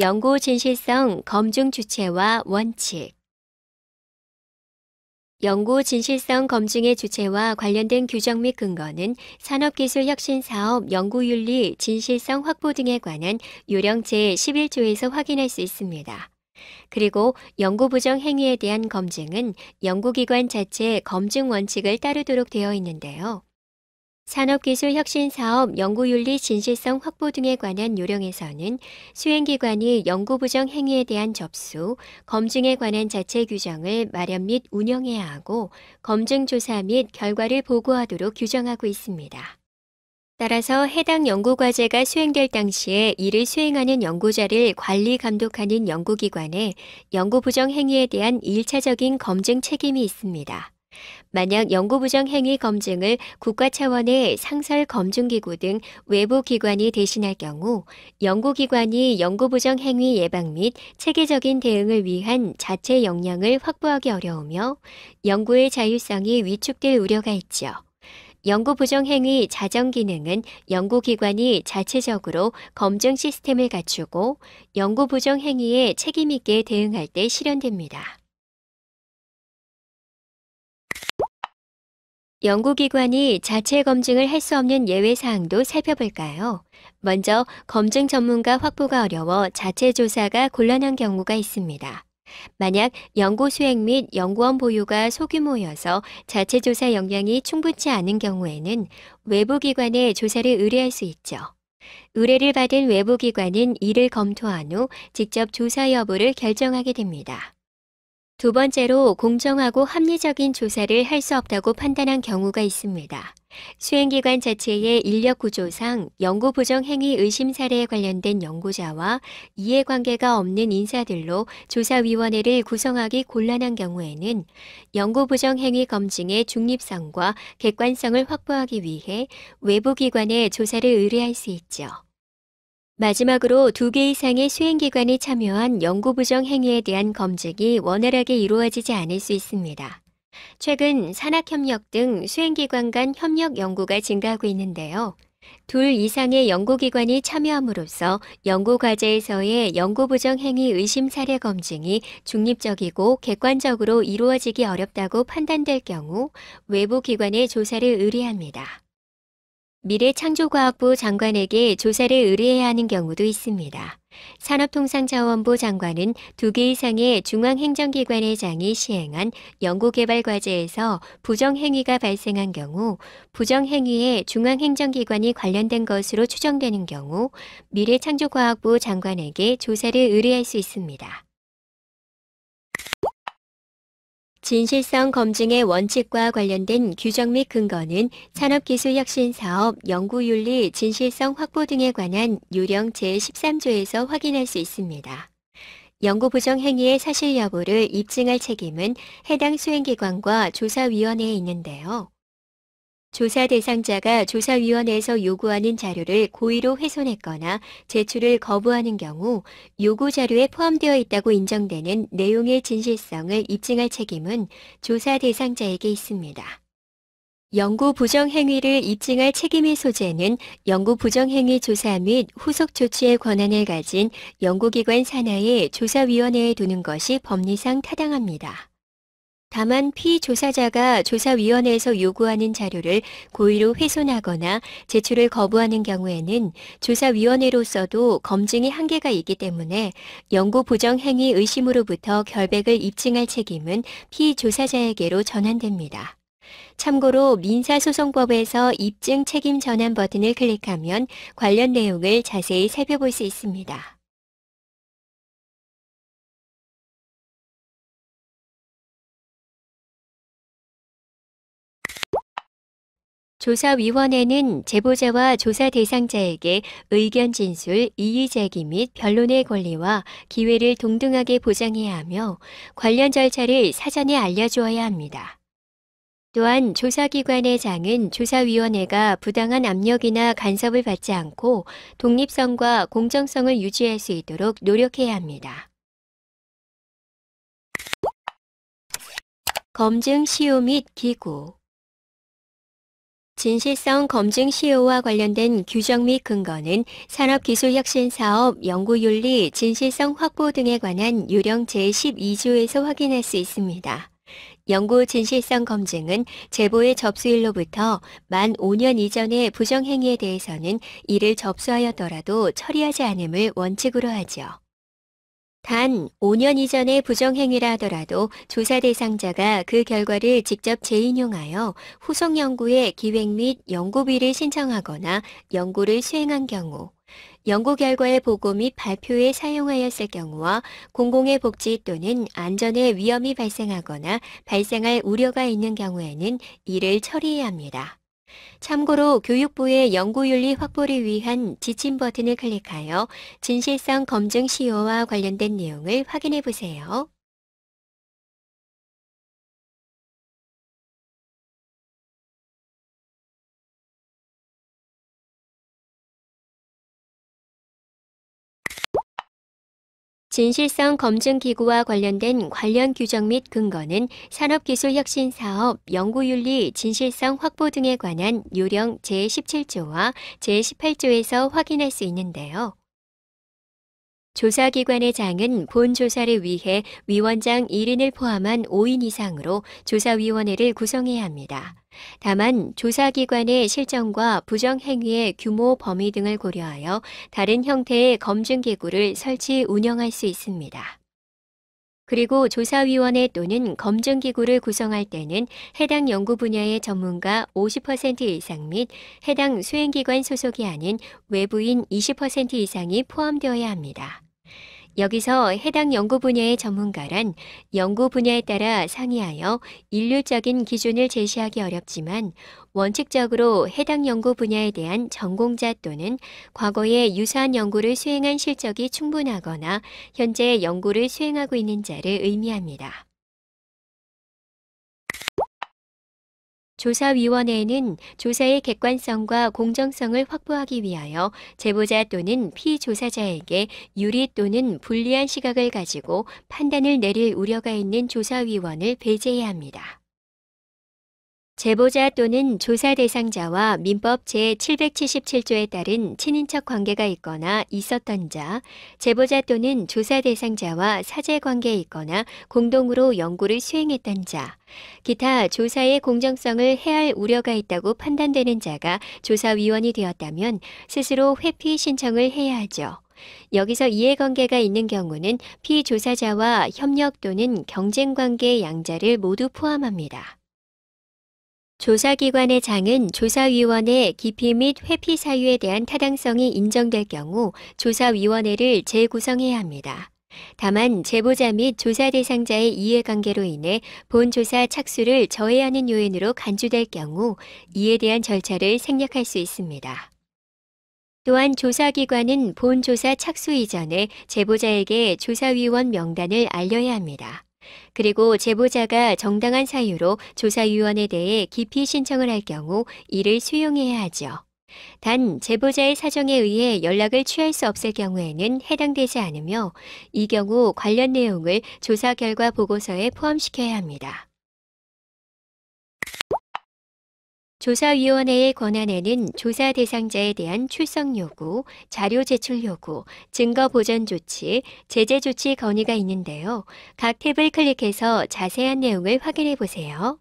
연구 진실성 검증 주체와 원칙. 연구 진실성 검증의 주체와 관련된 규정 및 근거는 산업기술혁신사업 연구윤리 진실성 확보 등에 관한 요령 제11조에서 확인할 수 있습니다. 그리고 연구부정 행위에 대한 검증은 연구기관 자체 검증 원칙을 따르도록 되어 있는데요. 산업기술혁신사업 연구윤리 진실성 확보 등에 관한 요령에서는 수행기관이 연구부정 행위에 대한 접수, 검증에 관한 자체 규정을 마련 및 운영해야 하고 검증조사 및 결과를 보고하도록 규정하고 있습니다. 따라서 해당 연구과제가 수행될 당시에 이를 수행하는 연구자를 관리 감독하는 연구기관에 연구부정 행위에 대한 1차적인 검증 책임이 있습니다. 만약 연구부정 행위 검증을 국가 차원의 상설 검증기구 등 외부 기관이 대신할 경우 연구기관이 연구부정 행위 예방 및 체계적인 대응을 위한 자체 역량을 확보하기 어려우며 연구의 자율성이 위축될 우려가 있죠. 연구부정 행위 자정 기능은 연구기관이 자체적으로 검증 시스템을 갖추고 연구부정 행위에 책임있게 대응할 때 실현됩니다. 연구기관이 자체 검증을 할 수 없는 예외 사항도 살펴볼까요? 먼저 검증 전문가 확보가 어려워 자체 조사가 곤란한 경우가 있습니다. 만약 연구 수행 및 연구원 보유가 소규모여서 자체 조사 역량이 충분치 않은 경우에는 외부 기관에 조사를 의뢰할 수 있죠. 의뢰를 받은 외부 기관은 이를 검토한 후 직접 조사 여부를 결정하게 됩니다. 두 번째로 공정하고 합리적인 조사를 할 수 없다고 판단한 경우가 있습니다. 수행기관 자체의 인력 구조상 연구 부정 행위 의심 사례에 관련된 연구자와 이해관계가 없는 인사들로 조사위원회를 구성하기 곤란한 경우에는 연구 부정 행위 검증의 중립성과 객관성을 확보하기 위해 외부 기관에 조사를 의뢰할 수 있죠. 마지막으로 2개 이상의 수행기관이 참여한 연구부정 행위에 대한 검증이 원활하게 이루어지지 않을 수 있습니다. 최근 산학협력 등 수행기관 간 협력 연구가 증가하고 있는데요. 2 이상의 연구기관이 참여함으로써 연구과제에서의 연구부정 행위 의심 사례 검증이 중립적이고 객관적으로 이루어지기 어렵다고 판단될 경우 외부 기관에 조사를 의뢰합니다. 미래창조과학부 장관에게 조사를 의뢰해야 하는 경우도 있습니다. 산업통상자원부 장관은 2개 이상의 중앙행정기관의 장이 시행한 연구개발과제에서 부정행위가 발생한 경우 부정행위에 중앙행정기관이 관련된 것으로 추정되는 경우 미래창조과학부 장관에게 조사를 의뢰할 수 있습니다. 진실성 검증의 원칙과 관련된 규정 및 근거는 산업기술혁신사업 연구윤리 진실성 확보 등에 관한 요령 제13조에서 확인할 수 있습니다. 연구 부정 행위의 사실 여부를 입증할 책임은 해당 수행기관과 조사위원회에 있는데요. 조사 대상자가 조사위원회에서 요구하는 자료를 고의로 훼손했거나 제출을 거부하는 경우 요구 자료에 포함되어 있다고 인정되는 내용의 진실성을 입증할 책임은 조사 대상자에게 있습니다. 연구 부정 행위를 입증할 책임의 소재는 연구 부정 행위 조사 및 후속 조치의 권한을 가진 연구기관 산하의 조사위원회에 두는 것이 법리상 타당합니다. 다만 피조사자가 조사위원회에서 요구하는 자료를 고의로 훼손하거나 제출을 거부하는 경우에는 조사위원회로서도 검증의 한계가 있기 때문에 연구 부정 행위 의심으로부터 결백을 입증할 책임은 피조사자에게로 전환됩니다. 참고로 민사소송법에서 입증 책임 전환 버튼을 클릭하면 관련 내용을 자세히 살펴볼 수 있습니다. 조사위원회는 제보자와 조사 대상자에게 의견 진술, 이의 제기 및 변론의 권리와 기회를 동등하게 보장해야 하며 관련 절차를 사전에 알려주어야 합니다. 또한 조사기관의 장은 조사위원회가 부당한 압력이나 간섭을 받지 않고 독립성과 공정성을 유지할 수 있도록 노력해야 합니다. 검증 시효 및 기구 진실성 검증 시효와 관련된 규정 및 근거는 산업기술혁신사업 연구윤리 진실성 확보 등에 관한 유령 제12조에서 확인할 수 있습니다. 연구 진실성 검증은 제보의 접수일로부터 만 5년 이전의 부정행위에 대해서는 이를 접수하였더라도 처리하지 않음을 원칙으로 하죠. 단 5년 이전의 부정행위라 하더라도 조사 대상자가 그 결과를 직접 재인용하여 후속 연구의 기획 및 연구비를 신청하거나 연구를 수행한 경우, 연구 결과의 보고 및 발표에 사용하였을 경우와 공공의 복지 또는 안전에 위험이 발생하거나 발생할 우려가 있는 경우에는 이를 처리해야 합니다. 참고로 교육부의 연구윤리 확보를 위한 지침 버튼을 클릭하여 진실성 검증 시효와 관련된 내용을 확인해 보세요. 진실성 검증 기구와 관련된 관련 규정 및 근거는 산업기술혁신사업 연구윤리 진실성 확보 등에 관한 요령 제17조와 제18조에서 확인할 수 있는데요. 조사기관의 장은 본 조사를 위해 위원장 1인을 포함한 5인 이상으로 조사위원회를 구성해야 합니다. 다만 조사기관의 실정과 부정행위의 규모 범위 등을 고려하여 다른 형태의 검증기구를 설치 운영할 수 있습니다. 그리고 조사위원회 또는 검증기구를 구성할 때는 해당 연구 분야의 전문가 50% 이상 및 해당 수행기관 소속이 아닌 외부인 20% 이상이 포함되어야 합니다. 여기서 해당 연구 분야의 전문가란 연구 분야에 따라 상이하여 일률적인 기준을 제시하기 어렵지만 원칙적으로 해당 연구 분야에 대한 전공자 또는 과거에 유사한 연구를 수행한 실적이 충분하거나 현재 연구를 수행하고 있는 자를 의미합니다. 조사위원회는 조사의 객관성과 공정성을 확보하기 위하여 제보자 또는 피조사자에게 유리 또는 불리한 시각을 가지고 판단을 내릴 우려가 있는 조사위원을 배제해야 합니다. 제보자 또는 조사 대상자와 민법 제777조에 따른 친인척 관계가 있거나 있었던 자, 제보자 또는 조사 대상자와 사제 관계에 있거나 공동으로 연구를 수행했던 자, 기타 조사의 공정성을 해할 우려가 있다고 판단되는 자가 조사위원이 되었다면 스스로 회피 신청을 해야 하죠. 여기서 이해관계가 있는 경우는 피조사자와 협력 또는 경쟁관계의 양자를 모두 포함합니다. 조사기관의 장은 조사위원회 기피 및 회피 사유에 대한 타당성이 인정될 경우 조사위원회를 재구성해야 합니다. 다만 제보자 및 조사 대상자의 이해관계로 인해 본 조사 착수를 저해하는 요인으로 간주될 경우 이에 대한 절차를 생략할 수 있습니다. 또한 조사기관은 본 조사 착수 이전에 제보자에게 조사위원 명단을 알려야 합니다. 그리고 제보자가 정당한 사유로 조사위원에 대해 기피 신청을 할 경우 이를 수용해야 하죠. 단 제보자의 사정에 의해 연락을 취할 수 없을 경우에는 해당되지 않으며 이 경우 관련 내용을 조사 결과 보고서에 포함시켜야 합니다. 조사위원회의 권한에는 조사 대상자에 대한 출석 요구, 자료 제출 요구, 증거 보전 조치, 제재 조치 건의가 있는데요. 각 탭을 클릭해서 자세한 내용을 확인해 보세요.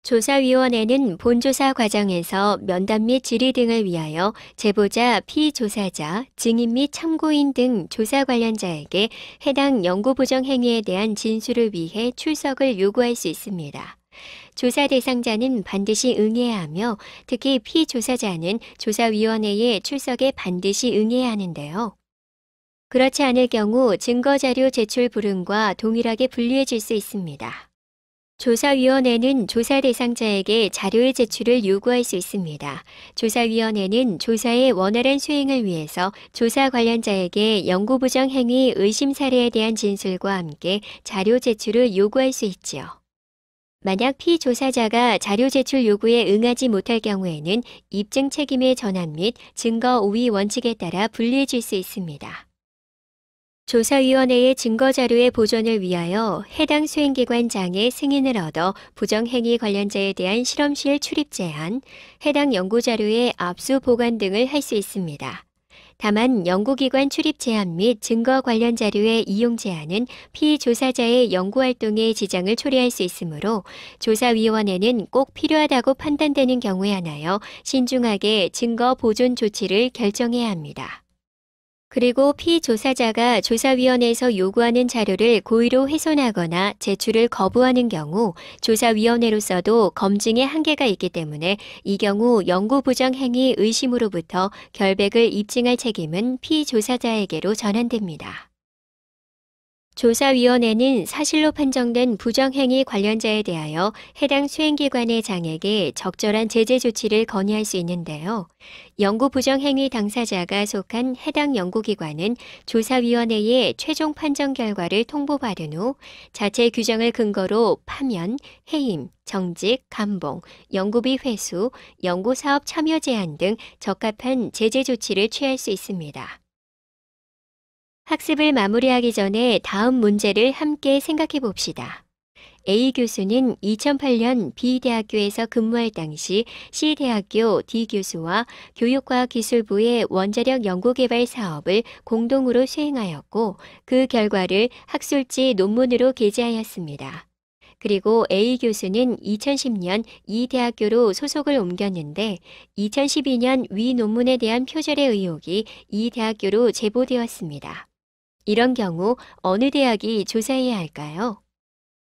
조사위원회는 본조사 과정에서 면담 및 질의 등을 위하여 제보자, 피조사자, 증인 및 참고인 등 조사 관련자에게 해당 연구 부정 행위에 대한 진술을 위해 출석을 요구할 수 있습니다. 조사 대상자는 반드시 응해야 하며 특히 피조사자는 조사위원회의 출석에 반드시 응해야 하는데요. 그렇지 않을 경우 증거자료 제출 불응과 동일하게 분류해질 수 있습니다. 조사위원회는 조사 대상자에게 자료의 제출을 요구할 수 있습니다. 조사위원회는 조사의 원활한 수행을 위해서 조사 관련자에게 연구 부정 행위 의심 사례에 대한 진술과 함께 자료 제출을 요구할 수 있지요. 만약 피조사자가 자료 제출 요구에 응하지 못할 경우에는 입증 책임의 전환 및 증거 우위 원칙에 따라 분리해 줄 수 있습니다. 조사위원회의 증거자료의 보존을 위하여 해당 수행기관장의 승인을 얻어 부정행위 관련자에 대한 실험실 출입 제한, 해당 연구자료의 압수 보관 등을 할 수 있습니다. 다만 연구기관 출입 제한 및 증거 관련 자료의 이용 제한은 피조사자의 연구활동에 지장을 초래할 수 있으므로 조사위원회는 꼭 필요하다고 판단되는 경우에 한하여 신중하게 증거 보존 조치를 결정해야 합니다. 그리고 피조사자가 조사위원회에서 요구하는 자료를 고의로 훼손하거나 제출을 거부하는 경우 조사위원회로서도 검증에 한계가 있기 때문에 이 경우 연구 부정 행위 의심으로부터 결백을 입증할 책임은 피조사자에게로 전환됩니다. 조사위원회는 사실로 판정된 부정행위 관련자에 대하여 해당 수행기관의 장에게 적절한 제재 조치를 건의할 수 있는데요. 연구 부정행위 당사자가 속한 해당 연구기관은 조사위원회의 최종 판정 결과를 통보받은 후 자체 규정을 근거로 파면, 해임, 정직, 감봉, 연구비 회수, 연구사업 참여 제한 등 적합한 제재 조치를 취할 수 있습니다. 학습을 마무리하기 전에 다음 문제를 함께 생각해 봅시다. A 교수는 2008년 B대학교에서 근무할 당시 C대학교 D 교수와 교육과학기술부의 원자력 연구개발 사업을 공동으로 수행하였고 그 결과를 학술지 논문으로 게재하였습니다. 그리고 A 교수는 2010년 이 대학교로 소속을 옮겼는데 2012년 위 논문에 대한 표절의 의혹이 이 대학교로 제보되었습니다. 이런 경우 어느 대학이 조사해야 할까요?